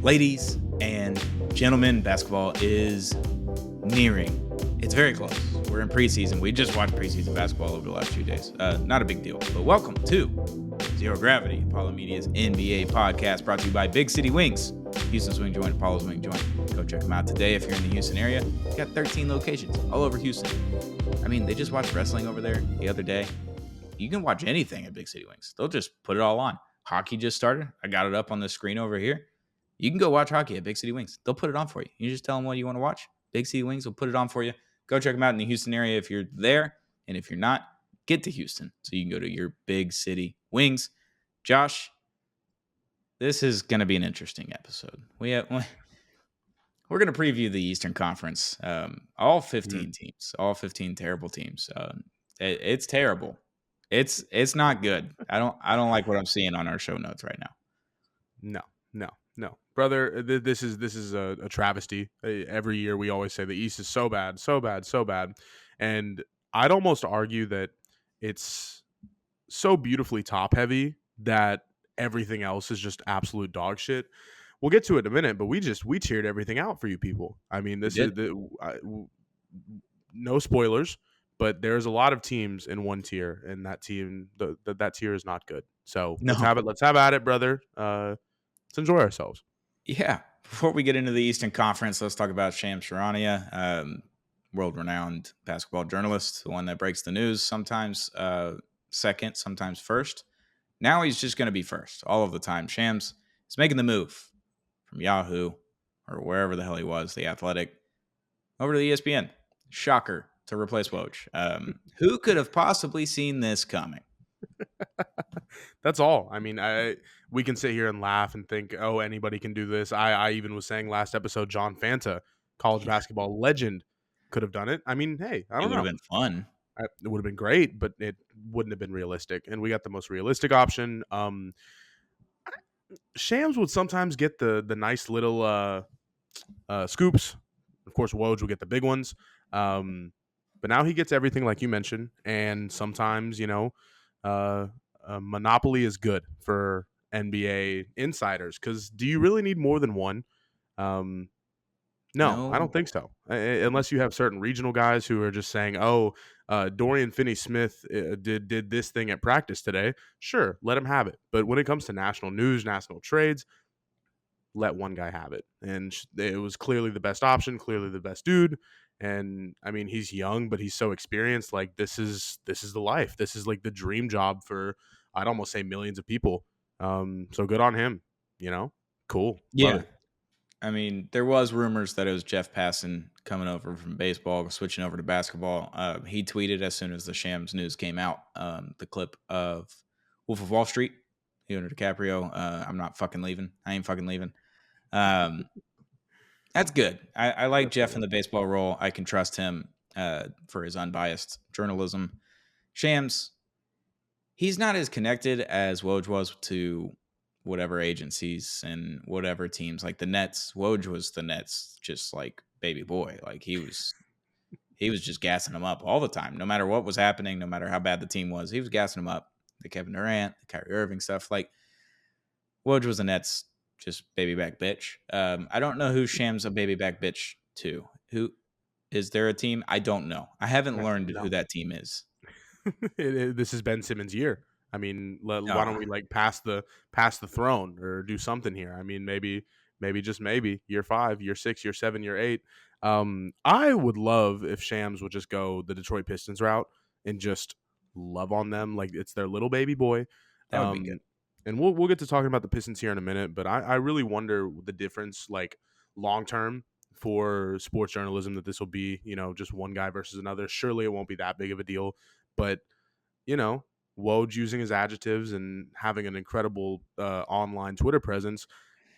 Ladies and gentlemen, basketball is nearing. It's very close. We're in preseason. We just watched preseason basketball over the last few days. Not a big deal. But welcome to Zero Gravity, Apollo Media's NBA podcast, brought to you by Big City Wings. Houston's Wing Joint, Apollo's Wing Joint. Go check them out today if you're in the Houston area. We've got 13 locations all over Houston. I mean, they just watched wrestling over there the other day. You can watch anything at Big City Wings. They'll just put it all on. Hockey just started. I got it up on the screen over here. You can go watch hockey at Big City Wings. They'll put it on for you. You just tell them what you want to watch. Big City Wings will put it on for you. Go check them out in the Houston area if you're there. And if you're not, get to Houston so you can go to your Big City Wings. Josh, this is going to be an interesting episode. We're going to preview the Eastern Conference. All 15 teams, all 15 terrible teams. It's terrible. It's not good. I don't like what I'm seeing on our show notes right now. No, brother. This is a travesty. Every year we always say the East is so bad, and I'd almost argue that it's so beautifully top heavy that everything else is just absolute dog shit. We'll get to it in a minute, but we tiered everything out for you people. I mean, no spoilers, but there's a lot of teams in one tier, and that tier is not good. So No. let's have at it, brother. Let's enjoy ourselves. Yeah. Before we get into the Eastern Conference, let's talk about Shams Charania, world-renowned basketball journalist, the one that breaks the news, sometimes second, sometimes first. Now he's just going to be first all of the time. Shams is making the move from Yahoo or wherever the hell he was, The Athletic, over to the ESPN. Shocker to replace Woj. Who could have possibly seen this coming? That's all. I mean, we can sit here and laugh and think, oh, anybody can do this. I even was saying last episode, John Fanta, college basketball legend, could have done it. I mean, hey, I don't know. It would have been fun. It would have been great, but it wouldn't have been realistic. And we got the most realistic option. Shams would sometimes get the nice little scoops. Of course, Woj will get the big ones. But now he gets everything, like you mentioned. And sometimes, monopoly is good for NBA insiders, because do you really need more than one? No, I don't think so. Unless you have certain regional guys who are just saying, "Oh, Dorian Finney-Smith did this thing at practice today." Sure, let him have it. But when it comes to national news, national trades, let one guy have it. And it was clearly the best option, clearly the best dude. And I mean, he's young, but he's so experienced. Like, this is the life. This is like the dream job for, I'd almost say, millions of people. So good on him. Cool. Yeah. I mean, there was rumors that it was Jeff Passan coming over from baseball, switching over to basketball. He tweeted as soon as the Shams news came out, the clip of Wolf of Wall Street, Leonardo DiCaprio. I'm not fucking leaving. I ain't fucking leaving. That's good. I like Jeff in the baseball role. I can trust him for his unbiased journalism. Shams, he's not as connected as Woj was to whatever agencies and whatever teams, like the Nets. Woj was the Nets, just like baby boy. Like he was just gassing them up all the time, no matter what was happening, no matter how bad the team was. He was gassing them up. The Kevin Durant, the Kyrie Irving stuff. Like Woj was the Nets, just baby back bitch. I don't know who Shams a baby back bitch to. Who is there a team? I don't know. I haven't learned who that team is. This is Ben Simmons' year. I mean, why don't we pass the throne or do something here? I mean, maybe just maybe year 5, year 6, year 7, year 8. I would love if Shams would just go the Detroit Pistons route and just love on them like it's their little baby boy. That would be good. And we'll get to talking about the Pistons here in a minute, but I really wonder the difference, like, long term for sports journalism, that this will be, just one guy versus another. Surely it won't be that big of a deal, but Woj using his adjectives and having an incredible online Twitter presence.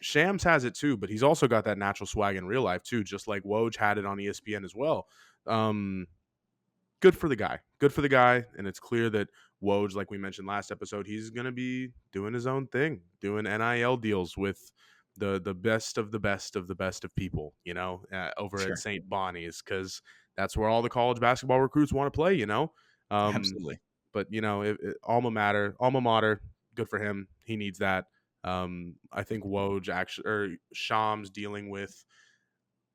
Shams has it too, but he's also got that natural swag in real life too, just like Woj had it on ESPN as well. Good for the guy. And it's clear that Woj, like we mentioned last episode, he's going to be doing his own thing, doing NIL deals with the best of the best of the best of people, over Sure. at St. Bonnie's, because that's where all the college basketball recruits want to play, Absolutely. But, alma mater, good for him. He needs that. I think Woj actually or Shams dealing with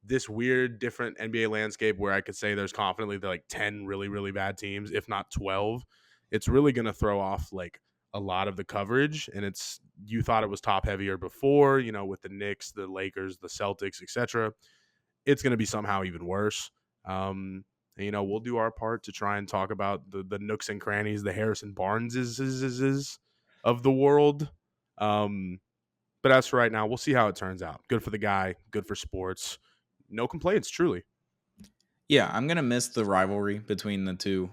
this weird different NBA landscape where I could say there's confidently like 10 really, really bad teams, if not 12. It's really going to throw off like a lot of the coverage. And it's, you thought it was top heavier before, with the Knicks, the Lakers, the Celtics, etc. It's going to be somehow even worse. And, we'll do our part to try and talk about the nooks and crannies, the Harrison Barneses of the world. But as for right now, we'll see how it turns out. Good for the guy, good for sports. No complaints, truly. Yeah, I'm gonna miss the rivalry between the two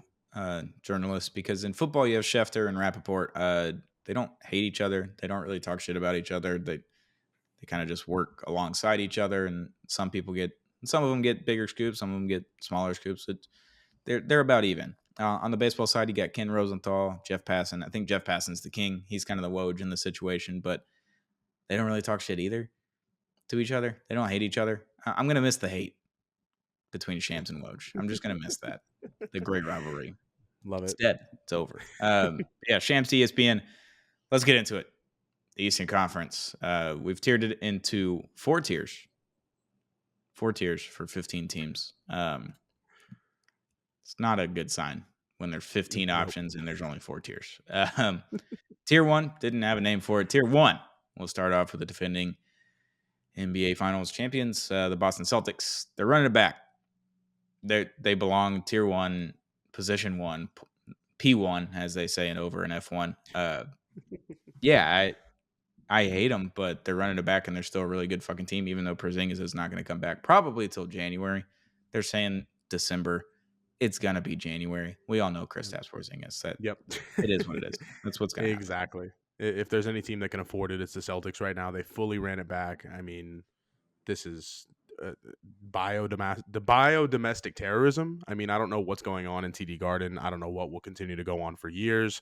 journalists because in football you have Schefter and Rappaport. They don't hate each other. They don't really talk shit about each other. They kind of just work alongside each other. And some of them get bigger scoops, some of them get smaller scoops. They're about even. On the baseball side, you got Ken Rosenthal, Jeff Passan. I think Jeff Passan's the king. He's kind of the Woj in the situation, but they don't really talk shit either to each other. They don't hate each other. I'm gonna miss the hate between Shams and Woj. I'm just gonna miss that. The great rivalry. Love It's it. dead. It's over. Yeah, Shams to ESPN. Let's get into it. The Eastern Conference. We've tiered it into 4 tiers. 4 tiers for 15 teams. It's not a good sign when there's 15 Nope. options and there's only 4 tiers. Tier 1 didn't have a name for it. Tier 1. We'll start off with the defending NBA Finals champions, the Boston Celtics. They're running it back. They belong Tier 1, Position 1, P1, as they say in over in F1. Yeah, I hate them, but they're running it back, and they're still a really good fucking team, even though Porzingis is not going to come back probably till January. They're saying December. It's going to be January. We all know Kristaps Porzingis. Yep. It is what it is. That's what's going to happen. Exactly. If there's any team that can afford it, it's the Celtics right now. They fully ran it back. I mean, this is biodomestic terrorism. I mean, I don't know what's going on in TD Garden. I don't know what will continue to go on for years.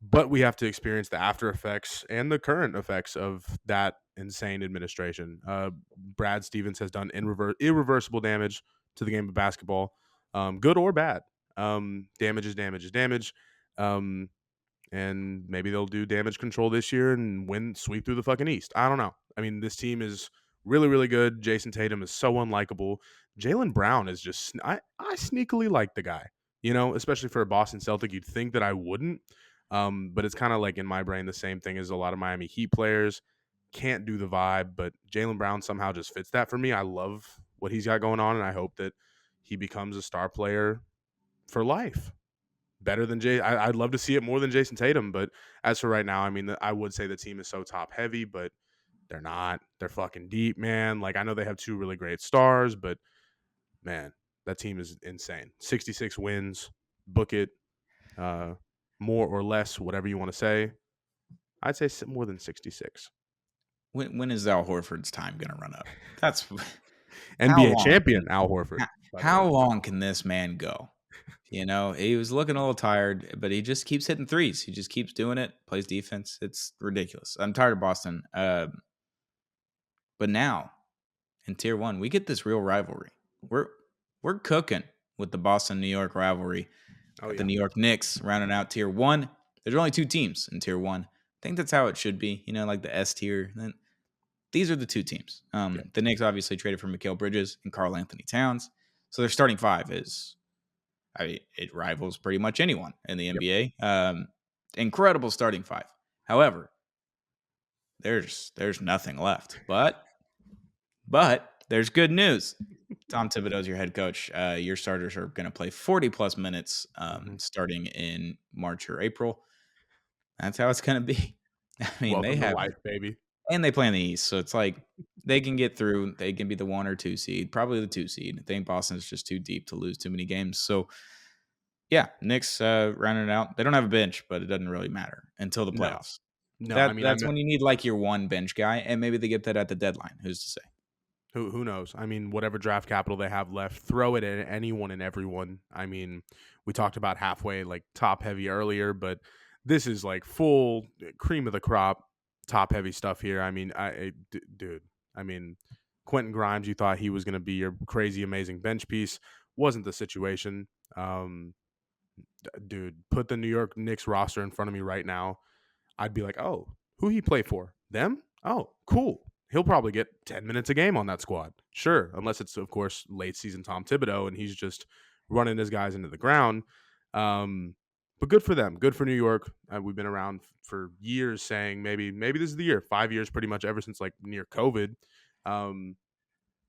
But we have to experience the after effects and the current effects of that insane administration. Brad Stevens has done irreversible damage to the game of basketball, good or bad. Damage is damage is damage. And maybe they'll do damage control this year and sweep through the fucking East. I don't know. I mean, this team is really, really good. Jason Tatum is so unlikable. Jaylen Brown is just, I sneakily like the guy, especially for a Boston Celtic. You'd think that I wouldn't. But it's kind of like in my brain the same thing as a lot of Miami Heat players. Can't do the vibe, but Jaylen Brown somehow just fits that for me. I love what he's got going on, and I hope that he becomes a star player for life. Better than I'd love to see it more than Jason Tatum, but as for right now, I mean, I would say the team is so top heavy, but they're not. They're fucking deep, man. Like, I know they have 2 really great stars, but man, that team is insane. 66 wins, book it. More or less, whatever you want to say. I'd say more than 66. When is Al Horford's time going to run up? That's NBA champion Al Horford. How long can this man go? He was looking a little tired, but he just keeps hitting threes. He just keeps doing it, plays defense. It's ridiculous. I'm tired of Boston. But now, in Tier 1, we get this real rivalry. We're cooking with the Boston-New York rivalry. The New York Knicks rounding out Tier 1. There's only 2 teams in Tier 1. I think that's how it should be, like the S tier. These are the 2 teams. The Knicks obviously traded for Mikal Bridges and Karl Anthony Towns. So their starting 5 is... it rivals pretty much anyone in the NBA. Incredible starting 5. However, there's nothing left. But there's good news. Tom Thibodeau's your head coach. Your starters are going to play 40-plus minutes starting in March or April. That's how it's going to be. I mean, welcome they have life, baby. And they play in the East, so it's like they can get through. They can be the 1 or 2 seed, probably the 2 seed. I think Boston's just too deep to lose too many games. So, yeah, Knicks rounding it out. They don't have a bench, but it doesn't really matter until the playoffs. No, that's when you need like your one bench guy, and maybe they get that at the deadline. Who's to say? Who knows? I mean, whatever draft capital they have left, throw it at anyone and everyone. I mean, we talked about halfway, like top heavy earlier, but this is like full cream of the crop, top heavy stuff here. I mean, dude, I mean, Quentin Grimes, you thought he was going to be your crazy, amazing bench piece. Wasn't the situation. Dude, put the New York Knicks roster in front of me right now. I'd be like, oh, who he play for? Them? Oh, cool. He'll probably get 10 minutes a game on that squad. Sure, unless it's of course late season Tom Thibodeau and he's just running his guys into the ground. Um, but good for them. Good for New York. We've been around for years saying maybe this is the year. 5 years pretty much ever since like near COVID. Um,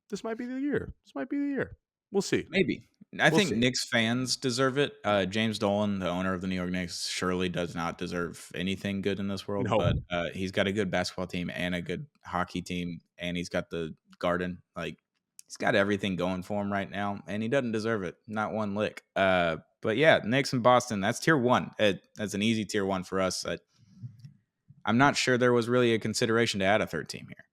this might be the year. This might be the year. We'll see. Maybe. I We'll think see. Knicks fans deserve it. James Dolan, the owner of the New York Knicks, surely does not deserve anything good in this world, No. but he's got a good basketball team and a good hockey team, and he's got the Garden. Like, he's got everything going for him right now, and he doesn't deserve it. Not one lick. But yeah, Knicks and Boston, that's tier one. That's an easy tier one for us. I'm not sure there was really a consideration to add a third team here.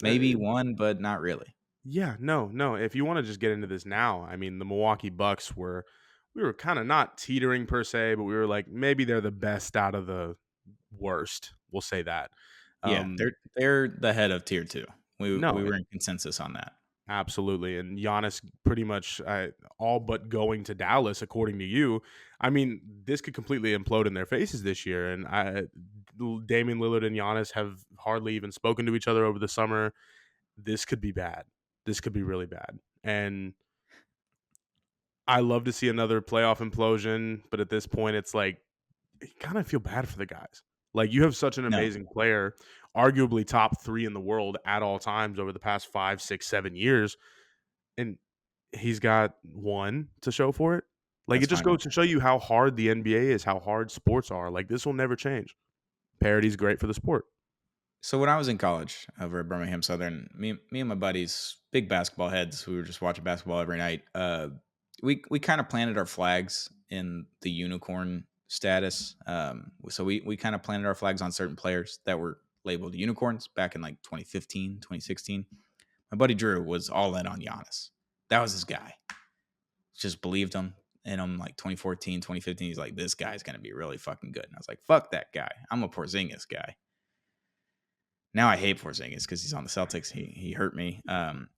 Maybe Uh, one, but not really. Yeah, no. If you want to just get into this now, I mean, the Milwaukee Bucks we were kind of not teetering per se, but we were like maybe they're the best out of the worst. We'll say that. Yeah, Um, they're the head of tier two. We no, were in consensus on that. absolutely. And Giannis pretty much all but going to Dallas, according to you. I mean, this could completely implode in their faces this year. And Damian Lillard and Giannis have hardly even spoken to each other over the summer. This could be bad. This could be really bad. And I love to see another playoff implosion, but at this point, it's like you kind of feel bad for the guys. Like you have such an No. amazing player, arguably top 3 in the world at all times over the past 5, 6, 7 years, and he's got one to show for it. Like it That's just fine. goes to show you how hard the NBA is, how hard sports are. Like this will never change. Parity's great for the sport. So when I was in college over at Birmingham Southern, me and my buddies, big basketball heads, we were just watching basketball every night. We kind of planted our flags in the unicorn status. So we kind of planted our flags on certain players that were labeled unicorns back in like 2015, 2016. My buddy Drew was all in on Giannis. That was his guy. Just believed him in him like 2014, 2015. He's like, this guy's going to be really fucking good. And I was like, fuck that guy. I'm a Porzingis guy. Now I hate Porzingis because he's on the Celtics. He hurt me.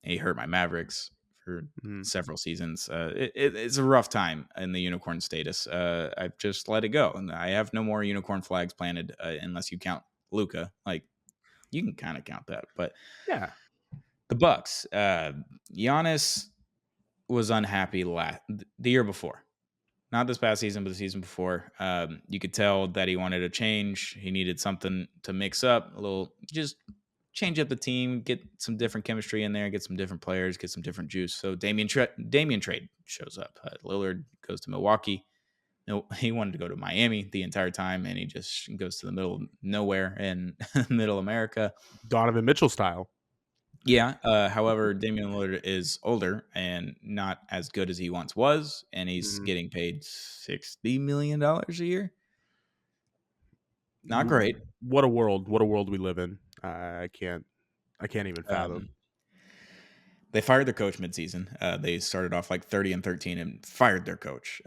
He hurt my Mavericks for Mhm. several seasons. It's a rough time in the unicorn status. I've just let it go, and I have no more unicorn flags planted unless you count Luca. Like you can kind of count that, but Yeah. the Bucks. Giannis was unhappy the year before. Not this past season, but the season before. You could tell that he wanted a change. He needed something to mix up, a little, just change up the team, get some different chemistry in there, get some different players, get some different juice. So Damian trade shows up. Lillard goes to Milwaukee. No, he wanted to go to Miami the entire time, and he just goes to the middle of nowhere in middle America. Donovan Mitchell style. Yeah. However, Damian Lillard is older and not as good as he once was, and he's Mhm. getting paid $60 million a year. Not great. What a world! What a world we live in. I can't even fathom. Um, they fired their coach midseason. They started off like 30-13 and fired their coach.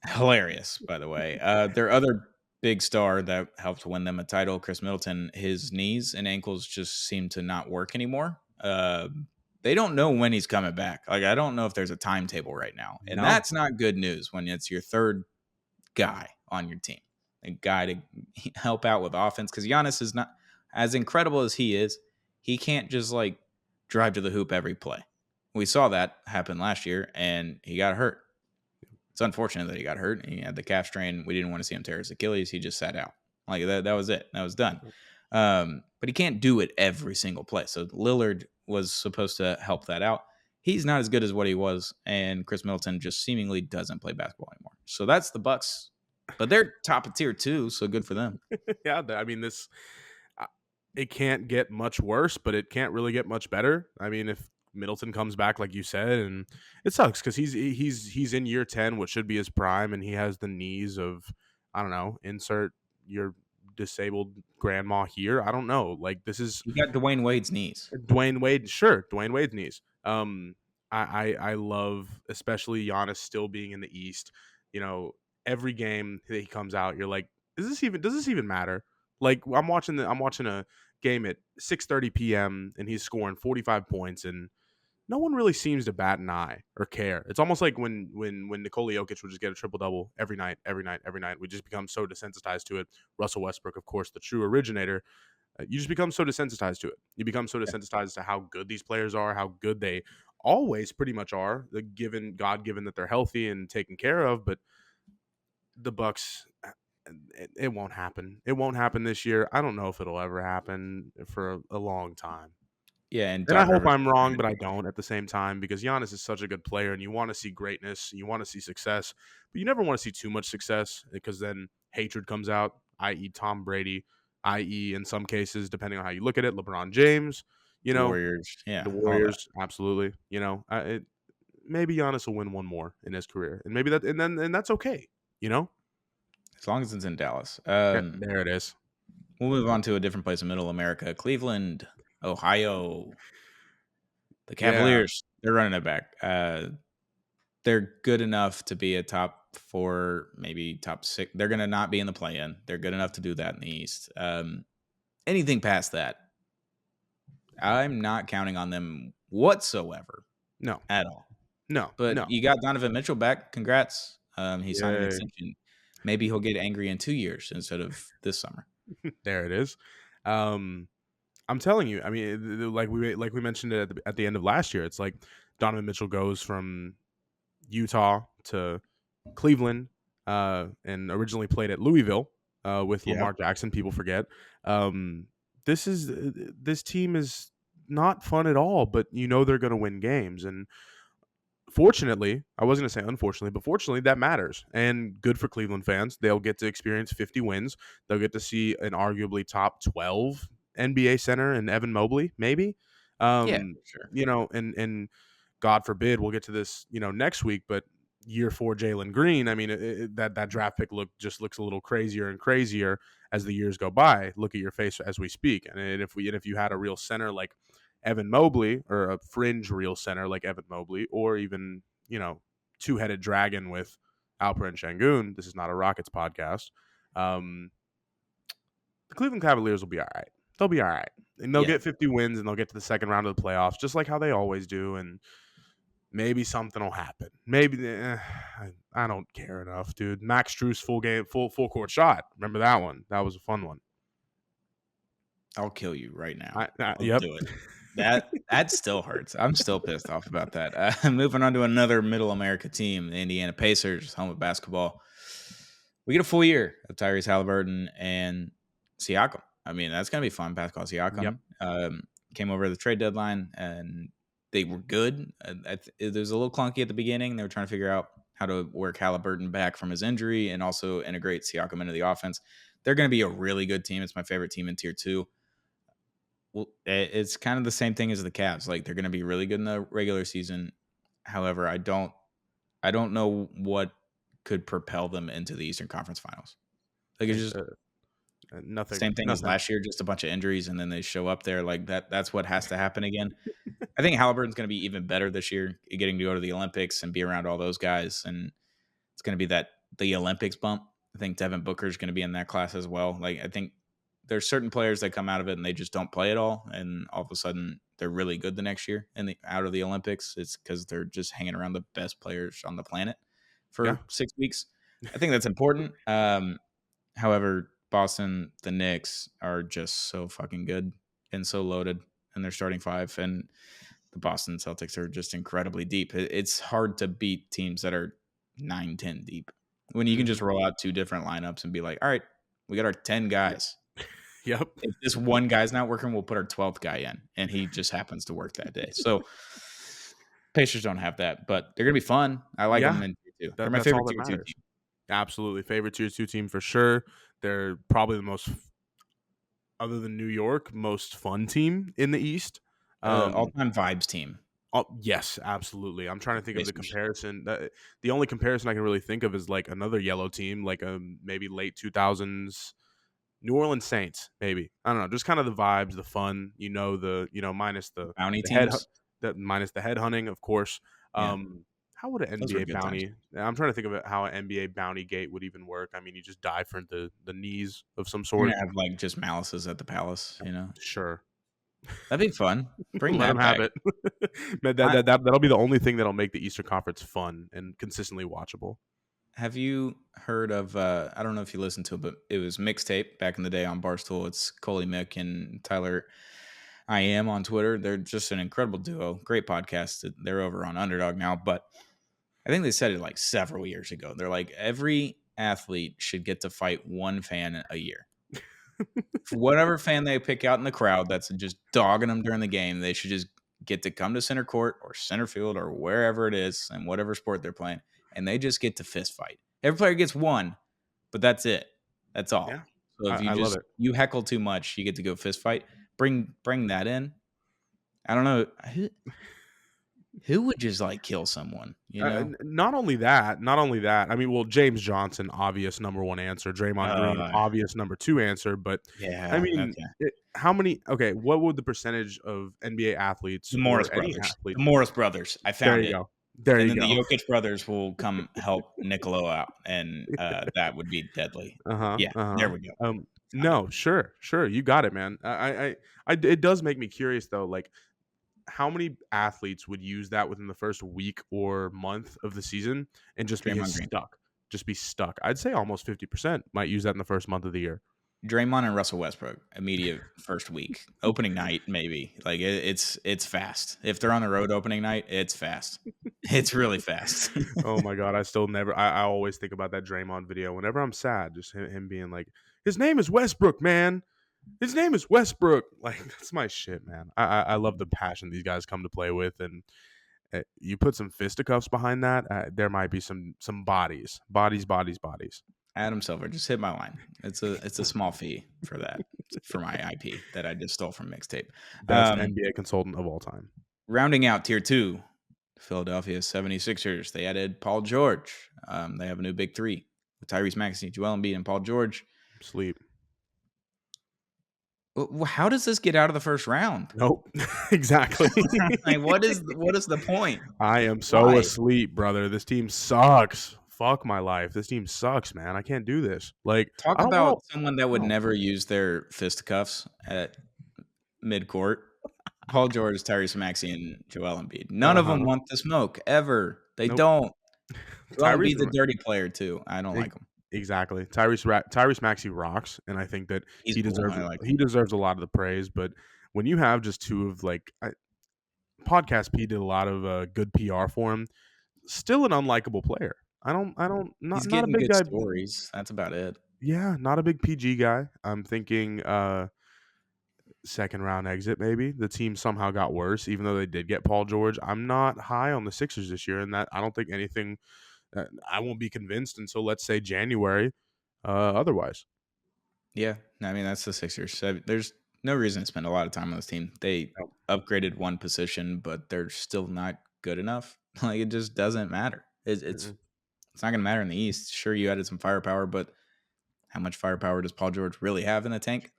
Hilarious, by the way. Their other big star that helped win them a title, Chris Middleton, his knees and ankles just seem to not work anymore. They don't know when he's coming back. Like I don't know if there's a timetable right now, and No, that's not good news when it's your third guy on your team, a guy to help out with offense. Because Giannis is not as incredible as he is. He can't just like drive to the hoop every play. We saw that happen last year, and he got hurt. It's unfortunate that he got hurt. He had the calf strain. We didn't want to see him tear his Achilles. He just sat out. Like that was it. That was done. But he can't do it every single play. So Lillard was supposed to help that out. He's not as good as what he was, and Chris Middleton just seemingly doesn't play basketball anymore. So that's the Bucks, but they're top of tier two, so good for them. yeah, I mean this. uh, It can't get much worse, but it can't really get much better. I mean, if Middleton comes back, like you said, and it sucks because he's in year 10, which should be his prime, and he has the knees of I don't know, insert your disabled grandma here. I don't know. Like this is You got Dwayne Wade's knees. Dwayne Wade, sure, Dwayne Wade's knees. I love especially Giannis still being in the East. You know, every game that he comes out, you're like, does this even matter? Like I'm watching a game at 6:30 p.m. and he's scoring 45 points and no one really seems to bat an eye or care. It's almost like when Nikola Jokic would just get a triple double every night, every night, every night. We just become so desensitized to it. Russell Westbrook, of course, the true originator. You just become so desensitized to it. You become so desensitized to how good these players are, how good they always pretty much are, given God given that they're healthy and taken care of. But the Bucks, it won't happen. It won't happen this year. I don't know if it'll ever happen for a long time. Yeah, and And I Doc hope Rivers. I'm wrong, but I don't at the same time, because Giannis is such a good player and you want to see greatness, you want to see success, but you never want to see too much success because then hatred comes out, i.e. Tom Brady, i.e. in some cases, depending on how you look at it, LeBron James, The Warriors, the yeah, all that. Warriors, absolutely. Maybe Giannis will win one more in his career, and maybe and that's okay, you know? As long as it's in Dallas. Yeah, there it is. We'll move on to a different place in Middle America. Cleveland, Ohio. The Yeah, Cavaliers, they're running it back. They're good enough to be a top 4, maybe top 6. They're going to not be in the play-in. They're good enough to do that in the East. Anything past that, I'm not counting on them whatsoever no, at all. no, But no. you got Donovan Mitchell back. Congrats. He signed an Yay. extension. Maybe he'll get angry in 2 years instead of this summer. There it is. I'm telling you. I mean, like we mentioned it at the end of last year. It's like Donovan Mitchell goes from Utah to Cleveland, and originally played at Louisville with Yeah. Lamar Jackson. People forget. Um, this team is not fun at all, but they're going to win games. And fortunately, I wasn't going to say unfortunately, but fortunately, that matters. And good for Cleveland fans. They'll get to experience 50 wins. They'll get to see an arguably top 12 NBA center in Evan Mobley, maybe. Yeah, Um, for sure. and God forbid, we'll get to this, next week, but year 4 Jalen Green, I mean, that draft pick looks a little crazier and crazier as the years go by. Look at your face as we speak. And if you had a real center like Evan Mobley, or a fringe real center like Evan Mobley, or even, two-headed dragon with Alperen Şengün, this is not a Rockets podcast. The Cleveland Cavaliers will be all right. They'll be all right. And they'll Yeah. get 50 wins and they'll get to the second round of the playoffs, just like how they always do. And maybe something will happen. Maybe I don't care enough, dude. Max Strus full court shot. Remember that one? That was a fun one. I'll kill you right now. I'll Yep. do it. That still hurts. I'm still pissed off about that. Moving on to another Middle America team, the Indiana Pacers, home of basketball. We get a full year of Tyrese Halliburton and Siakam. I mean, that's gonna be fun. Pascal Siakam came over at the trade deadline, and they were good. It was a little clunky at the beginning. They were trying to figure out how to work Halliburton back from his injury and also integrate Siakam into the offense. They're going to be a really good team. It's my favorite team in Tier 2. Well, it's kind of the same thing as the Cavs. Like, they're going to be really good in the regular season. However, I don't know what could propel them into the Eastern Conference Finals. Like, it's just nothing. same thing as last year, just a bunch of injuries, and then they show up there. Like that's what has to happen again. I think Halliburton's going to be even better this year, getting to go to the Olympics and be around all those guys, and it's going to be the Olympics bump. I think Devin Booker is going to be in that class as well. Like, I think there's certain players that come out of it and they just don't play at all, and all of a sudden they're really good the next year out of the Olympics. It's because they're just hanging around the best players on the planet for 6 weeks. I think that's important. However, Boston, the Knicks are just so fucking good and so loaded in their starting five, and the Boston Celtics are just incredibly deep. It's hard to beat teams that are 9-10 deep when you can just roll out 2 different lineups and be like, all right, we got our 10 guys. Yep. If this one guy's not working, we'll put our 12th guy in, and he just happens to work that day. So Pacers don't have that, but they're going to be fun. I like them in Tier 2. They're my favorite Tier 2 team. Absolutely. Favorite Tier 2 team for sure. They're probably the most, other than New York, most fun team in the East. All-time vibes team. Yes, absolutely. I'm trying to think of the comparison. The only comparison I can really think of is like another yellow team, like maybe late 2000s New Orleans Saints, maybe. I don't know. Just kind of the vibes, the fun, minus the bounty teams. Minus the head hunting, of course. How would an NBA bounty? Times. I'm trying to think of how an NBA bounty gate would even work. I mean, you just die for the knees of some sort. You're gonna have like just Malice's at the Palace, Sure. That'd be fun. Bring Let that them back. have it. That'll be the only thing that'll make the Eastern Conference fun and consistently watchable. Have you heard of? I don't know if you listened to it, but it was Mixtape back in the day on Barstool. It's Coley Mick and Tyler. I am on Twitter. They're just an incredible duo. Great podcast. They're over on Underdog now, but I think they said it like several years ago. They're like every athlete should get to fight one fan a year. For whatever fan they pick out in the crowd that's just dogging them during the game, they should just get to come to center court or center field or wherever it is and whatever sport they're playing, and they just get to fist fight. Every player gets one, but that's it. That's Yeah, all. So if I love it. you heckle too much, you get to go fist fight. Bring that in. I don't know who would just like kill someone, you know? Not only that. I mean, well, James Johnson, obvious number one answer. Draymond Green, Uh, obvious number two answer. But I yeah, mean, okay. how many? Okay, what would the percentage of NBA athletes The Morris or any brothers. athlete? The Morris brothers. I There found you it. go. There And you then the go. Jokic brothers will come help Niccolo out, and that would be deadly. Uh huh. Yeah, Uh there huh. we go. Found it. No, sure, you got it, man. It does make me curious though. Like, how many athletes would use that within the first week or month of the season and just be Draymond Green. stuck? Just be stuck. I'd say almost 50% might use that in the first month of the year. Draymond and Russell Westbrook, immediate first week. Opening night, maybe. Like it's fast. If they're on the road opening night, it's fast. It's really fast. Oh my god, I still never. I always think about that Draymond video whenever I'm sad. Just him being like, "His name is Westbrook, man. His name is Westbrook." Like that's my shit, man. I love the passion these guys come to play with, and you put some fisticuffs behind that, there might be some bodies. Adam Silver, just hit my line. It's a small fee for that, for my IP that I just stole from Mixtape. Best NBA consultant of all time. Rounding out tier 2, Philadelphia 76ers. They added Paul George. They have a new big three with Tyrese Maxey, Joel Embiid, and Paul George. Sleep. How does this get out of the first round? Nope. Exactly. Like, what is the point? I am so Why? asleep, brother. This team sucks. Fuck my life. This team sucks, man. I can't do this. Like, Talk I don't want. about someone that would No. never use their fisticuffs at midcourt. Paul George, Tyrese Maxey, and Joel Embiid. None of them Uh-huh. want the smoke ever. They Nope. don't. Joel Tyrese. Embiid's a dirty player too. I don't E- like him. Exactly. Tyrese Maxey rocks, and I think that He's he cool. deserves I like he him. deserves a lot of the praise. But when you have just two of Podcast P did a lot of good PR for him. Still an unlikable player. He's Not a getting big good guy. stories. That's about it. Yeah, not a big PG guy. I'm thinking second round exit maybe. The team somehow got worse, even though they did get Paul George. I'm not high on the Sixers this year, and that I don't think anything. I won't be convinced until let's say January. Otherwise, Yeah, I mean that's the Sixers. So there's no reason to spend a lot of time on this team. They no. upgraded one position, but they're still not good enough. Like it just doesn't matter. Mm-mm. It's not going to matter in the East. Sure, you added some firepower, but how much firepower does Paul George really have in the tank?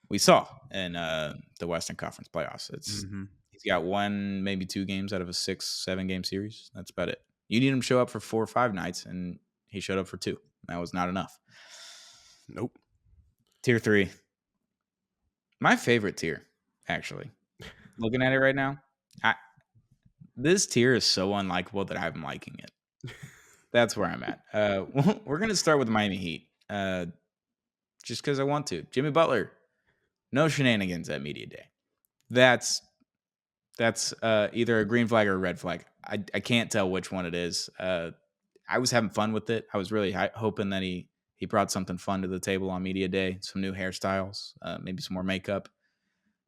We saw in the Western Conference playoffs. Mhm. He's got one, maybe 2 games out of a 6-7 game series. That's about it. You need him to show up for 4 or 5 nights, and he showed up for 2. That was not enough. Nope. Tier 3, my favorite tier, actually. Looking at it right now, this tier is so unlikable that I'm liking it. That's where I'm at. We're gonna start with the Miami Heat, just because I want to. Jimmy Butler, no shenanigans at media day. That's either a green flag or a red flag. I can't tell which one it is. I was having fun with it. I was really hoping that he brought something fun to the table on media day, some new hairstyles, maybe some more makeup.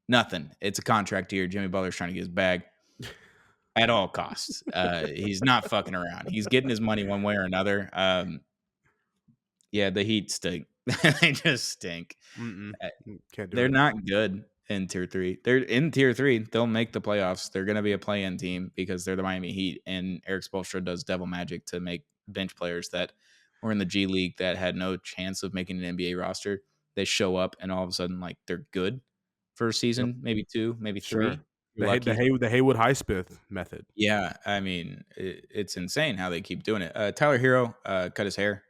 Nothing. It's a contract year. Jimmy Butler's trying to get his bag at all costs. He's not fucking around. He's getting his money one way or another. Yeah, the Heat stink. They just stink. Mm-mm. Can't do They're it. not good in tier 3. They're in tier 3. They'll make the playoffs. They're going to be a play-in team because they're the Miami Heat, and Eric Spoelstra does devil magic to make bench players that were in the G League that had no chance of making an NBA roster. They show up, and all of a sudden, like they're good for a Yep. season, maybe 2, maybe 3. Sure. You're lucky. The Haywood Highsmith method. Yeah, I mean, it's insane how they keep doing it. Tyler Hero cut his hair.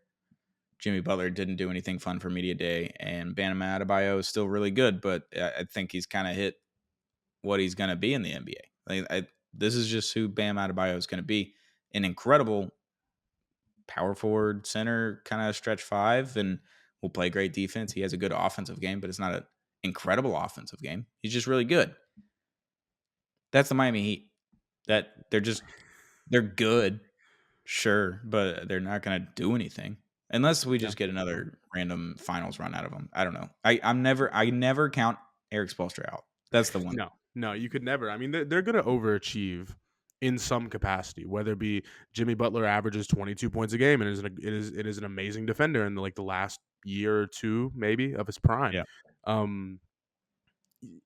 Jimmy Butler didn't do anything fun for media day, and Bam Adebayo is still really good, but I think he's kind of hit what he's going to be in the NBA. This is just who Bam Adebayo is going to be. An incredible power forward, center, kind of stretch five, and will play great defense. He has a good offensive game, but it's not an incredible offensive game. He's just really good. That's the Miami Heat. That they're good, sure, but they're not going to do anything unless we Yeah. just get another random finals run out of them. I don't know. I never count Eric Spoelstra out. That's the one. No, you could never. I mean, they're going to overachieve in some capacity, whether it be Jimmy Butler averages 22 points a game and it is an amazing defender in the last year or two maybe of his prime. Yeah. Um,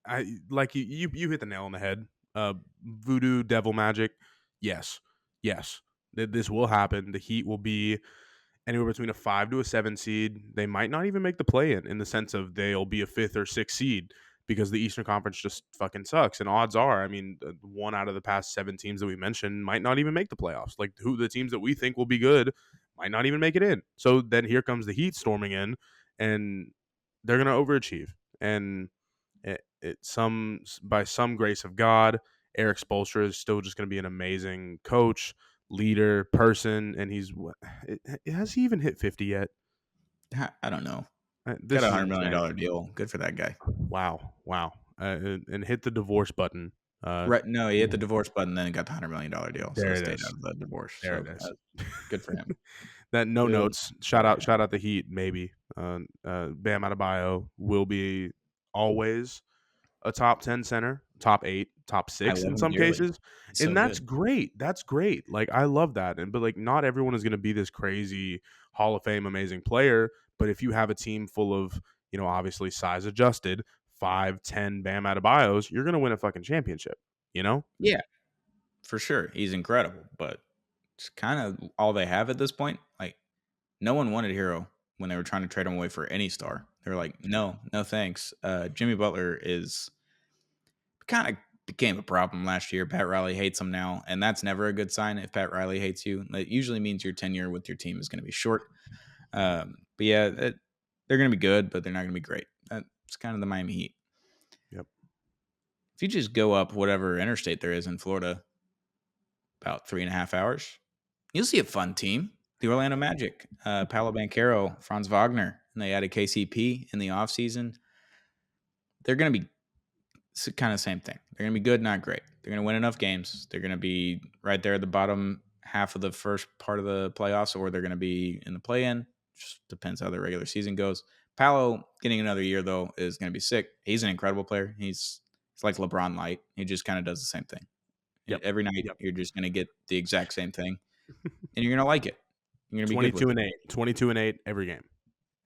I like you hit the nail on the head. Voodoo devil magic, yes, yes, this will happen. The Heat will be anywhere between a 5 to a 7 seed. They might not even make the play in the sense of they'll be a 5th or 6th seed because the Eastern Conference just fucking sucks. And odds are, I mean, one out of the past 7 teams that we mentioned might not even make the playoffs. Like who the teams that we think will be good might not even make it in. So then here comes the Heat storming in, and they're gonna overachieve. And by some grace of God, Eric Spoelstra is still just going to be an amazing coach, leader, person, and has he even hit 50 yet? I don't know. This Got a is $100 million insane. deal. Good for that guy. Wow, and hit the divorce button. Right? No, he hit the divorce button, then he got the $100 million deal. So There he it stayed is. out of the divorce. There So it is. good for him. That no Good notes. for him. Shout out the Heat. Maybe. Bam Adebayo will be always a top 10 center, top 8, top I 6 love in him some dearly. cases. He's so And that's good. great. That's great. Like I love that. But like not everyone is going to be this crazy Hall of Fame amazing player, but if you have a team full of, obviously size adjusted 5, 10 Bam Adebayos, you're going to win a fucking championship, you know? Yeah, for sure. He's incredible, but it's kind of all they have at this point. Like no one wanted Hero when they were trying to trade him away for any star. They were like, no thanks. Jimmy Butler is kind of became a problem last year. Pat Riley hates him now, and that's never a good sign. If Pat Riley hates you, that usually means your tenure with your team is going to be short. But yeah, they're going to be good, but they're not going to be great. That's kind of the Miami Heat. Yep. If you just go up whatever interstate there is in Florida, about 3.5 hours, you'll see a fun team. The Orlando Magic, Paolo Banchero, Franz Wagner, and they added KCP in the offseason. They're going to be kind of the same thing. They're going to be good, not great. They're going to win enough games. They're going to be right there at the bottom half of the first part of the playoffs, or they're going to be in the play-in. Just depends how the regular season goes. Paolo getting another year, though, is going to be sick. He's an incredible player. He's like LeBron light. He just kind of does the same thing. Yep. Every night, Yep. you're just going to get the exact same thing, and you're going to like it. You're going to be good with 22 it. and 8. 22 and 8 every game.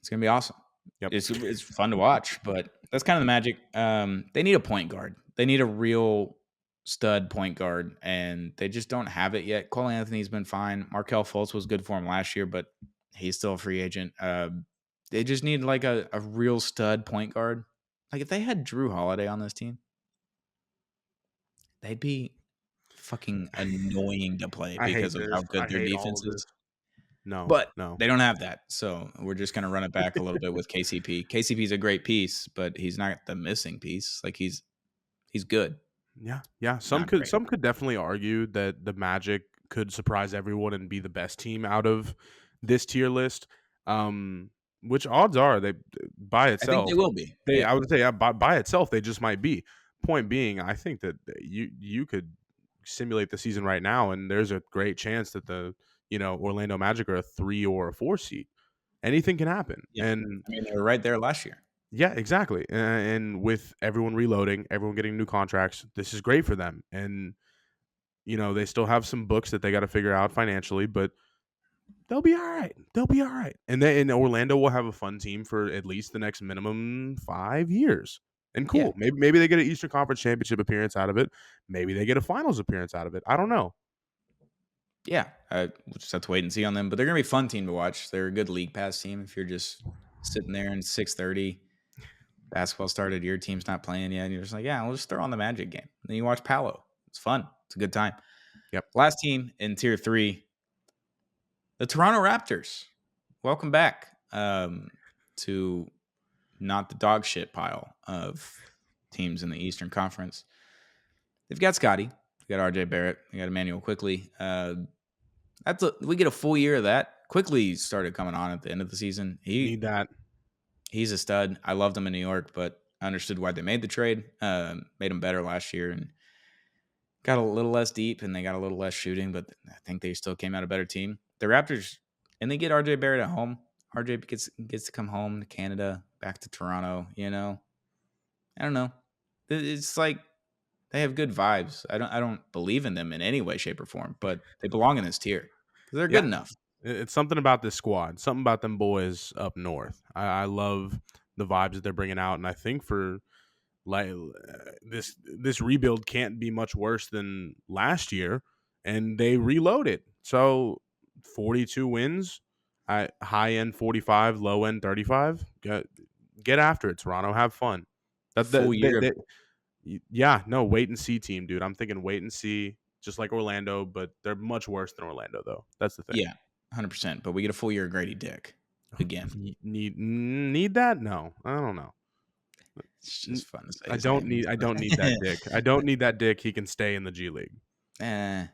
It's going to be awesome. Yep. It's fun to watch, but that's kind of the Magic. They need a point guard. They need a real stud point guard, and they just don't have it yet. Cole Anthony's been fine. Markelle Fultz was good for him last year, but he's still a free agent. They just need like a real stud point guard. Like if they had Drew Holiday on this team, they'd be fucking annoying to play I hate because of this. how good I their hate all defense of this. is. No. But they don't have that. So we're just going to run it back a little bit with KCP. KCP's a great piece, but he's not the missing piece. Like he's good. Yeah. Some Not great. could definitely argue that the Magic could surprise everyone and be the best team out of this tier list. Which odds are they by I think itself? they will be. Yeah. I would say by itself they just might be. Point being, I think that you could simulate the season right now, and there's a great chance that the Orlando Magic are a 3 or a 4 seed. Anything can happen, Yeah. and I mean, they were right there last year. yeah, exactly. And with everyone reloading, everyone getting new contracts, this is great for them. And they still have some books that they got to figure out financially, but they'll be all right. They'll be all right. And Orlando will have a fun team for at least the next minimum 5 years. And Yeah. cool. Maybe they get an Eastern Conference Championship appearance out of it. Maybe they get a Finals appearance out of it. I don't know. Yeah. We'll just have to wait and see on them. But they're going to be a fun team to watch. They're a good league pass team. If you're just sitting there in 6:30, basketball started, your team's not playing yet, and you're just like, yeah, we'll just throw on the Magic game. And then you watch Palo. It's fun. It's a good time. Yep. Last team in tier 3, the Toronto Raptors. Welcome back to not the dog shit pile of teams in the Eastern Conference. They've got Scotty. They got RJ Barrett. They got Emmanuel Quickly. We get a full year of that. Quickly started coming on at the end of the season. Need that. He's a stud. I loved him in New York, but I understood why they made the trade. Made him better last year and got a little less deep, and they got a little less shooting, but I think they still came out a better team. The Raptors, and they get RJ Barrett at home. RJ gets to come home to Canada, back to Toronto. I don't know. It's like they have good vibes. I don't believe in them in any way, shape, or form, but they belong in this tier because they're good Yeah. enough. It's something about this squad, something about them boys up north. I love the vibes that they're bringing out, and I think for like this rebuild can't be much worse than last year, and they reloaded. So 42 wins, high end 45, low end 35. Get after it, Toronto. Have fun. Full year of Yeah, no, wait and see team, dude. I'm thinking wait and see, just like Orlando, but they're much worse than Orlando, though. That's the thing. yeah, 100%. But we get a full year of Grady Dick again. Need that? No, I don't know. It's just fun to say. I don't need that dick. I don't need that dick. He can stay in the G League. I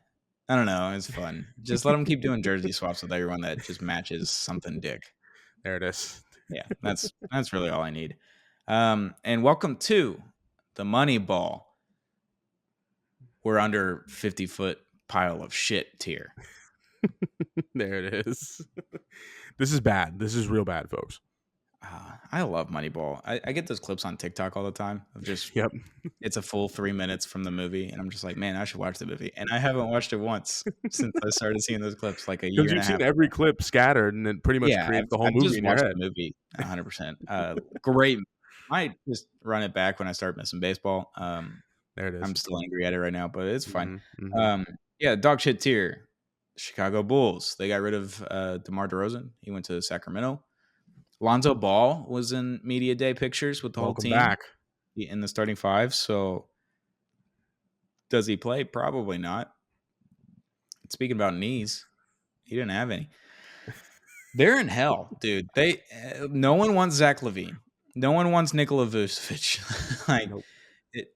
don't know. It's fun. Just let him keep doing jersey swaps with everyone that just matches something Dick. There it is. Yeah, that's really all I need. And welcome to the Money Ball. We're under 50-foot pile of shit tier. There it is. This is bad. This is real bad, folks. I love Moneyball. I get those clips on TikTok all the time of just Yep. It's a full 3 minutes from the movie, and I'm just like, man, I should watch the movie. And I haven't watched it once since I started seeing those clips, like a year and a half. You've seen every clip scattered, and it pretty much creates the whole I've movie just in your watched head. the movie 100%. Great. I just run it back when I start missing baseball. There it is. I'm still angry at it right now, but it's fine. Mm-hmm. Yeah, dog shit tier. Chicago Bulls. They got rid of DeMar DeRozan. He went to Sacramento. Lonzo Ball was in media day pictures with the whole team Back in the starting five. So does he play? Probably not. Speaking about knees, he didn't have any. They're in hell, dude. No one wants Zach LaVine. No one wants Nikola Vucevic. Nope.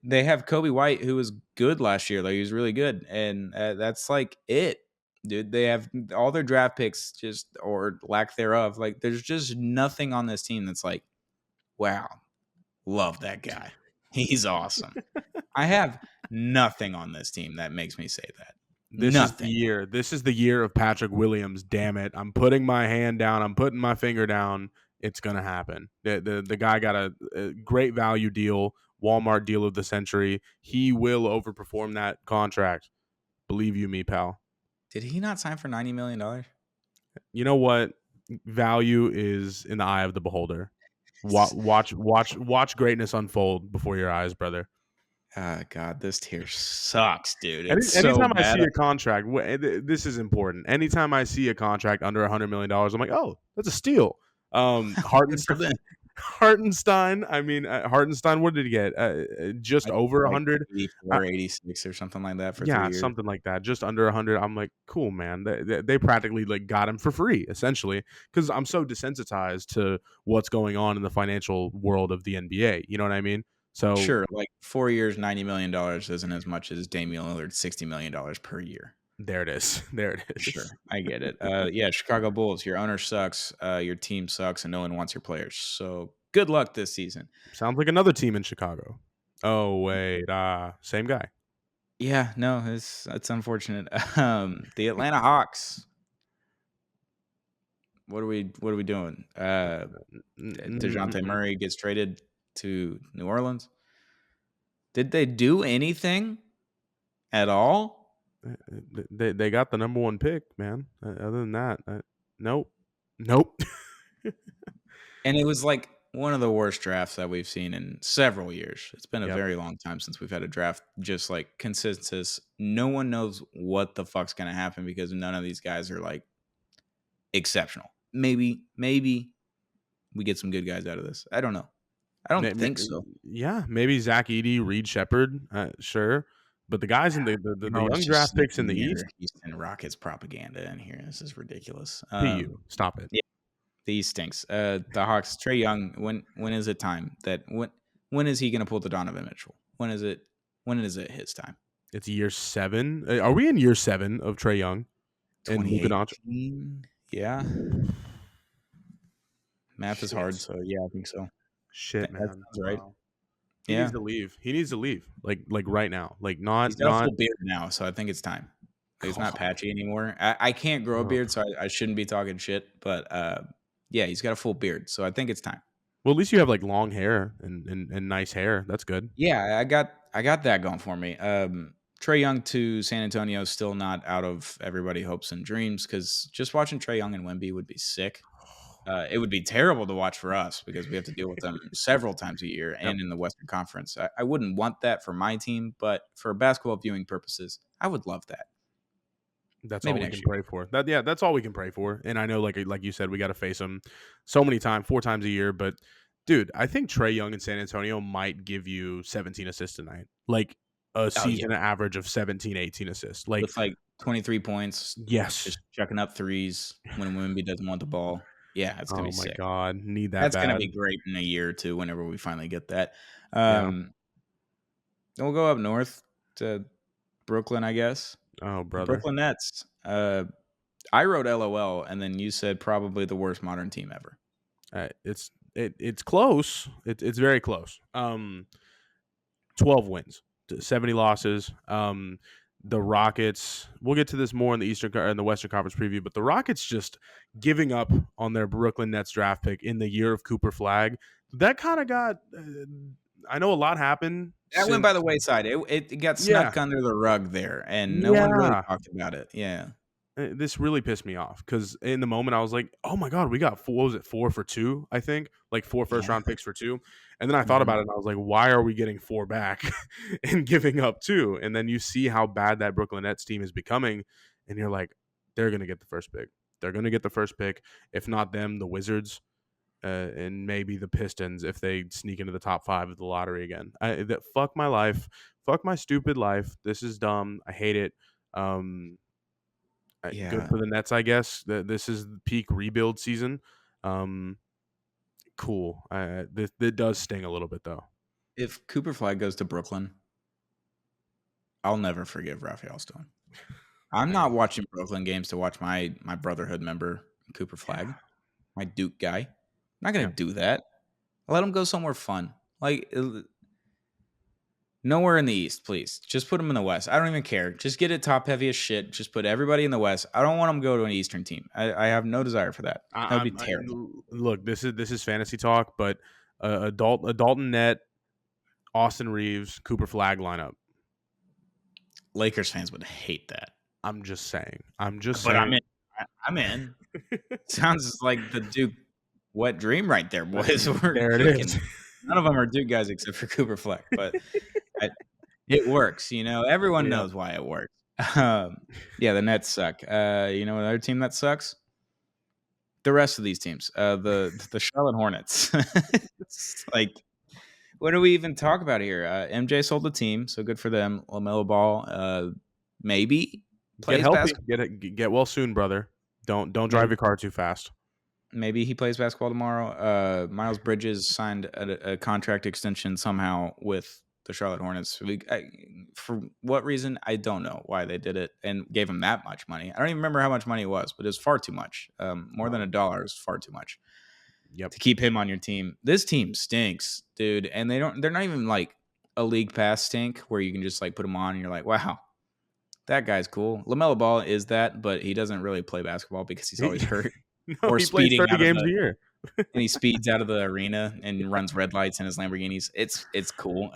They have Kobe White, who was good last year. Like, he was really good, and that's like it, dude. They have all their draft picks, just or lack thereof. Like, there's just nothing on this team that's like, wow, love that guy. He's awesome. I have nothing on this team that makes me say that. Nothing. This is the year of Patrick Williams. Damn it! I'm putting my hand down. I'm putting my finger down. It's gonna happen. The guy got a great value deal, Walmart deal of the century. He will overperform that contract. Believe you me, pal. Did he not sign for $90 million? You know what? Value is in the eye of the beholder. Watch greatness unfold before your eyes, brother. God, this tier sucks, dude. Anytime I see a contract, this is important. Anytime I see a contract under $100 million, I'm like, oh, that's a steal. Hartenstein. I mean, Hartenstein. What did he get? Just over 100, 86 or something like that for 3 years. Something like that. Just under 100. I'm like, cool, man. They practically like got him for free, essentially, because I'm so desensitized to what's going on in the financial world of the NBA. You know what I mean? So sure, like 4 years, $90 million isn't as much as Damian Lillard, $60 million per year. There it is. There it is. Sure, I get it. Yeah, Chicago Bulls. Your owner sucks. Your team sucks, and no one wants your players. So good luck this season. Sounds like another team in Chicago. Oh wait, same guy. Yeah, no, it's unfortunate. The Atlanta Hawks. What are we doing? DeJounte Murray gets traded to New Orleans. Did they do anything at all? They got the number 1 pick, man. Other than that, nope. And it was like one of the worst drafts that we've seen in several years. It's been a very long time since we've had a draft just like consensus. No one knows what the fuck's going to happen because none of these guys are like exceptional. Maybe we get some good guys out of this. I don't know. I don't think so. Yeah, maybe Zach Edey, Reed Shepherd, sure. But the guys in the young draft picks in the East. Houston Rockets propaganda in here. This is ridiculous. Stop it. Yeah, the East stinks. The Hawks, Trae Young, when is it time that when is he going to pull the Donovan Mitchell? When is it his time? It's year 7. Are we in year 7 of Trae Young? and Luka Doncic. 2018. Yeah. Math is hard, Shit. so yeah, I think so. Shit, That man. sounds right. Wow. He needs Yeah. to leave. He needs to leave. Like right now. Like He's got a not full beard now, so I think it's time. He's not God. patchy anymore. I can't grow a Ugh. beard, so I shouldn't be talking shit. But yeah, he's got a full beard, so I think it's time. Well, at least you have like long hair and nice hair. That's good. Yeah, I got that going for me. Trey Young to San Antonio is still not out of everybody hopes and dreams because just watching Trey Young and Wemby would be sick. It would be terrible to watch for us because we have to deal with them several times a year Yep. and in the Western Conference. I wouldn't want that for my team, but for basketball viewing purposes, I would love that. That's Maybe all we next can year. pray for. That's all we can pray for. And I know, like you said, we got to face them so many times, 4 times a year. But dude, I think Trey Young in San Antonio might give you 17 assists tonight, like a Oh yeah, season average of 17, 18 assists. Like, with like 23 points, yes. just chucking up threes when Wemby doesn't want the ball. Yeah, it's gonna Oh be my sick. God, need that That's gonna bad. be great in a year or two whenever we finally get that. Yeah. Then we'll go up north to Brooklyn, I guess. Oh The brother, Brooklyn Nets. I wrote LOL, and then you said probably the worst modern team ever. it's close. It's very close. 12 wins, 70 losses. The Rockets. We'll get to this more in the Western Conference preview, but the Rockets just giving up on their Brooklyn Nets draft pick in the year of Cooper Flag. That kind of got. I know a lot happened That went since. by the wayside. It got Yeah, snuck under the rug there, and no one really yeah. talked about it. Yeah. This really pissed me off because in the moment I was like, "Oh my God, we got four, what was it 4 for 2? I think like four first Yeah. round picks for 2." And then I thought Mhm. about it and I was like, "Why are we getting 4 back and giving up 2?" And then you see how bad that Brooklyn Nets team is becoming, and you're like, "They're gonna get the first pick. They're gonna get the first pick. If not them, the Wizards, and maybe the Pistons if they sneak into the top 5 of the lottery again." Fuck my life, fuck my stupid life. This is dumb. I hate it. Um, Good Yeah. for the Nets, I guess. This is the peak rebuild season. Um, cool. This does sting a little bit though. If Cooper Flag goes to Brooklyn, I'll never forgive Raphael Stone. I'm I not watching Brooklyn games to watch my Brotherhood member Cooper yeah Flag, my Duke guy. I'm not gonna yeah. do that. Let him go somewhere fun. Like nowhere in the East, please. Just put him in the West. I don't even care. Just get it top heavy as shit. Just put everybody in the West. I don't want him to go to an Eastern team. I have no desire for that. That would be terrible. Look. This is fantasy talk, but a Dalton Net, Austin Reeves, Cooper Flag lineup. Lakers fans would hate that. I'm just saying. I'm just But I'm saying. in. I'm in. Sounds like the Duke wet dream right there, boys. We're There it cooking. is. None of them are Duke guys except for Cooper Fleck, but it works. Everyone Yep. knows why it works. Yeah, the Nets suck. Another team that sucks? The rest of these teams. The Charlotte Hornets. It's like, what do we even talk about here? MJ sold the team, so good for them. LaMelo Ball, maybe Get plays healthy. basketball. Get well soon, brother. Don't drive Maybe, your car too fast. maybe he plays basketball tomorrow. Miles Bridges signed a contract extension somehow with the Charlotte Hornets. For what reason? I don't know why they did it and gave him that much money. I don't even remember how much money it was, but it was far too much. More than $1 is far too much Yep. to keep him on your team. This team stinks, dude, and they're not even like a league pass stink where you can just like put him on and you're like, wow, that guy's cool. LaMelo Ball is that, but he doesn't really play basketball because he's always hurt No, or he plays speeding 30 out of games the a year. and he speeds out of the arena and runs red lights in his Lamborghinis. It's cool,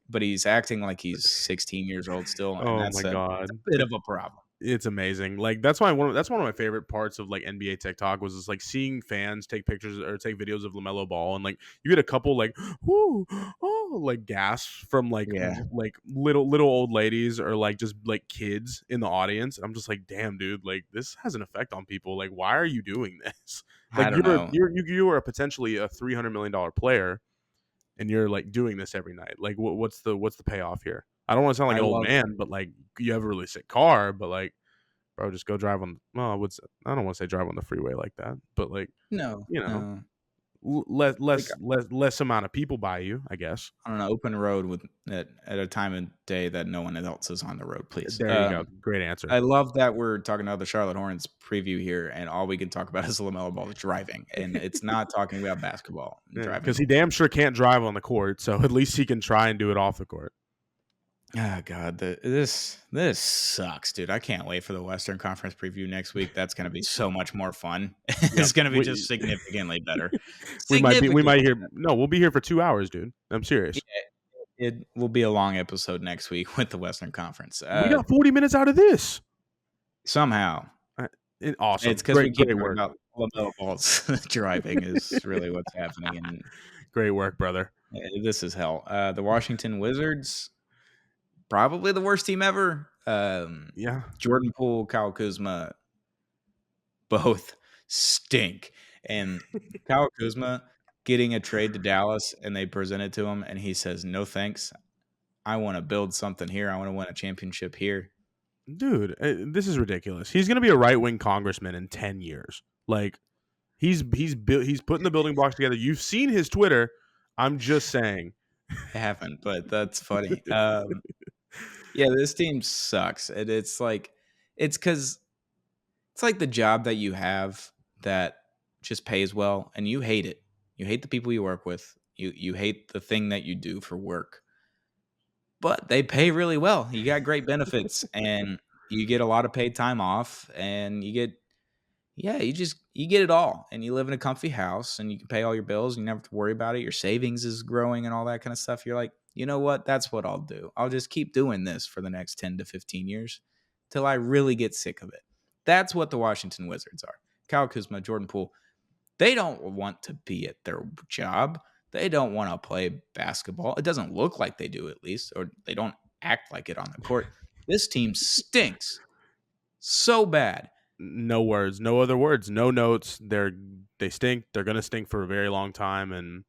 but he's acting like he's 16 years old still, and Oh that's my a God. bit of a problem. It's amazing. Like that's one of my favorite parts of like NBA TikTok was just like seeing fans take pictures or take videos of LaMelo Ball, and like you get a couple like whoo oh like gasps from Yeah, like little old ladies or like just like kids in the audience. And I'm just like, damn, dude, like this has an effect on people. Like, why are you doing this? I Like don't know. you are potentially a $300 million player, and you're like doing this every night. Like what's the payoff here? I don't want to sound like I an old love man, but like you have a really sick car, but like bro, just go drive on. Well, I don't want to say drive on the freeway like that, but like no, you know, no. like less amount of people by you, I guess. on an open road with at a time of day that no one else is on the road, please. There you go. Great answer. I love that we're talking about the Charlotte Hornets preview here, and all we can talk about is LaMelo Ball driving, and it's not talking about basketball and driving. Because he damn sure can't drive on the court, so at least he can try and do it off the court. Oh God, this sucks, dude. I can't wait for the Western Conference preview next week. That's going to be so much more fun. It's going to be just significantly better. We might hear. No, we'll be here for 2 hours, dude. I'm serious. Yeah, it will be a long episode next week with the Western Conference. We got 40 minutes out of this. Somehow. Awesome. It's because we keep talking about LaMelo Ball's driving is really what's happening. And great work, brother. This is hell. The Washington Wizards, probably the worst team ever. Yeah. Jordan Poole, Kyle Kuzma, both stink. And Kyle Kuzma getting a trade to Dallas, and they present it to him, and he says, "No thanks. I want to build something here. I want to win a championship here." Dude, this is ridiculous. He's going to be a right-wing congressman in 10 years. Like, he's putting the building blocks together. You've seen his Twitter. I'm just saying. I haven't, but that's funny. Yeah, this team sucks. It's like because it's like the job that you have that just pays well, and you hate it. You hate the people you work with. You hate the thing that you do for work. But they pay really well. You got great benefits, and you get a lot of paid time off, and you get it all. And you live in a comfy house, and you can pay all your bills, and you never have to worry about it. Your savings is growing and all that kind of stuff. You're like, you know what? That's what I'll do. I'll just keep doing this for the next 10 to 15 years till I really get sick of it. That's what the Washington Wizards are. Kyle Kuzma, Jordan Poole, they don't want to be at their job. They don't want to play basketball. It doesn't look like they do, at least, or they don't act like it on the court. This team stinks so bad. No words, no other words, no notes. They stink. They're going to stink for a very long time, and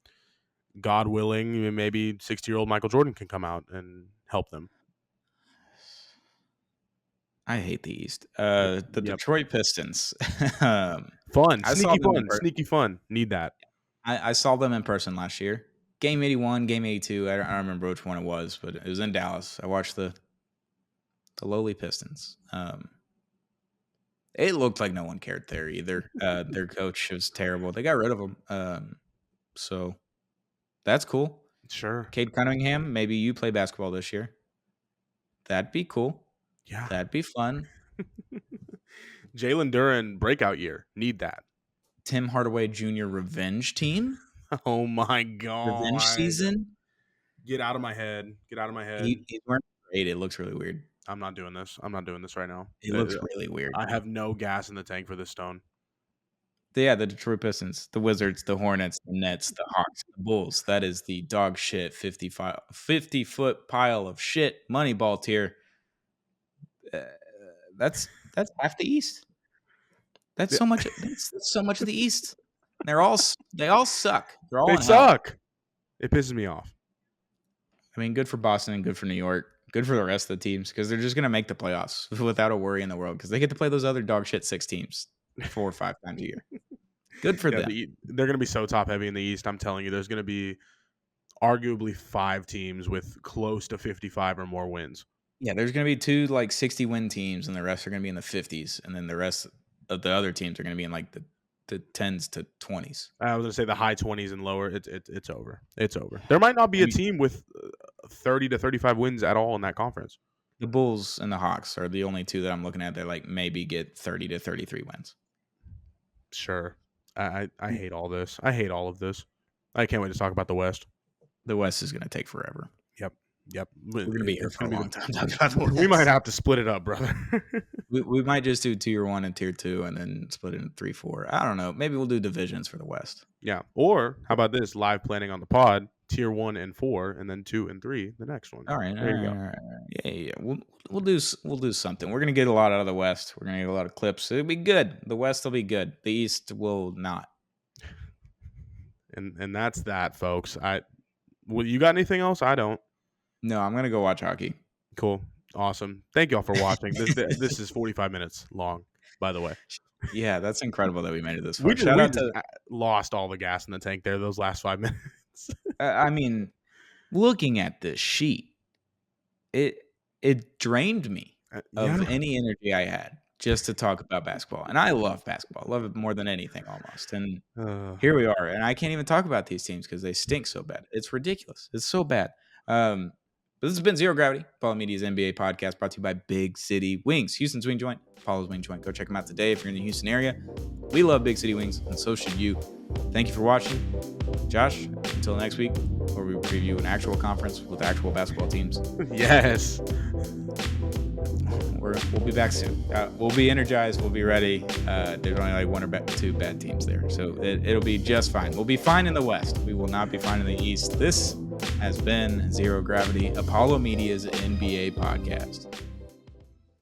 God willing, maybe 60-year-old Michael Jordan can come out and help them. I hate the East. Detroit Pistons. Fun. Sneaky fun. Need that. I saw them in person last year. Game 81, Game 82. I don't remember which one it was, but it was in Dallas. I watched the lowly Pistons. It looked like no one cared there either. Their coach was terrible. They got rid of him. So that's cool. Sure. Cade Cunningham, maybe you play basketball this year. That'd be cool. Yeah. That'd be fun. Jalen Duren breakout year. Need that. Tim Hardaway Jr. revenge team. Oh my God. Revenge season. Get out of my head. He's wearing great. It looks really weird. I'm not doing this right now. It looks really weird. I have no gas in the tank for this stone. Yeah, the Detroit Pistons, the Wizards, the Hornets, the Nets, the Hawks, the Bulls. That is the dog shit 50-foot pile of shit Moneyball tier. That's half the East. That's so much. That's so much of the East. They all suck. They suck. It pisses me off. I mean, good for Boston and good for New York. Good for the rest of the teams because they're just going to make the playoffs without a worry in the world because they get to play those other dog shit 6 teams 4 or 5 times a year. Good for them. They're going to be so top heavy in the East. I'm telling you, there's going to be arguably 5 teams with close to 55 or more wins. Yeah, there's going to be 2 like 60 win teams, and the rest are going to be in the 50s, and then the rest of the other teams are going to be in like the 10s to 20s. I was going to say the high 20s and lower. It's over. It's over. There might not be a team with 30 to 35 wins at all in that conference. The Bulls and the Hawks are the only 2 that I'm looking at that like maybe get 30 to 33 wins. Sure. I hate all this. I hate all of this. I can't wait to talk about the West. The West is going to take forever. Yep. We're going to be here for a long time talking about the West. We might have to split it up, brother. we might just do tier 1 and tier 2 and then split it into 3, 4. I don't know. Maybe we'll do divisions for the West. Yeah. Or how about this? Live planning on the pod. Tier 1 and 4, and then 2 and 3, the next one. All right. There you go. All right. Yeah. We'll do something. We're going to get a lot out of the West. We're going to get a lot of clips. It'll be good. The West will be good. The East will not. And that's that, folks. You got anything else? I don't. No, I'm going to go watch hockey. Cool. Awesome. Thank you all for watching. This is 45 minutes long. by the way. Yeah, that's incredible that we made it this We far. just Shout we out just to, lost all the gas in the tank there those last 5 minutes. I mean, looking at this sheet, it drained me of Yeah. any energy I had just to talk about basketball. And I love basketball. I love it more than anything almost. And here we are. And I can't even talk about these teams because they stink so bad. It's ridiculous. It's so bad. But this has been Zero Gravity, Apollo Media's NBA podcast, brought to you by Big City Wings, Houston's wing joint, Apollo's wing joint. Go check them out today if you're in the Houston area. We love Big City Wings, and so should you. Thank you for watching. Josh, until next week, where we preview an actual conference with actual basketball teams. Yes. We'll be back soon. We'll be energized. We'll be ready. There's only like one or two bad teams there, so it'll be just fine. We'll be fine in the West. We will not be fine in the East. This has been Zero Gravity, Apollo Media's NBA podcast.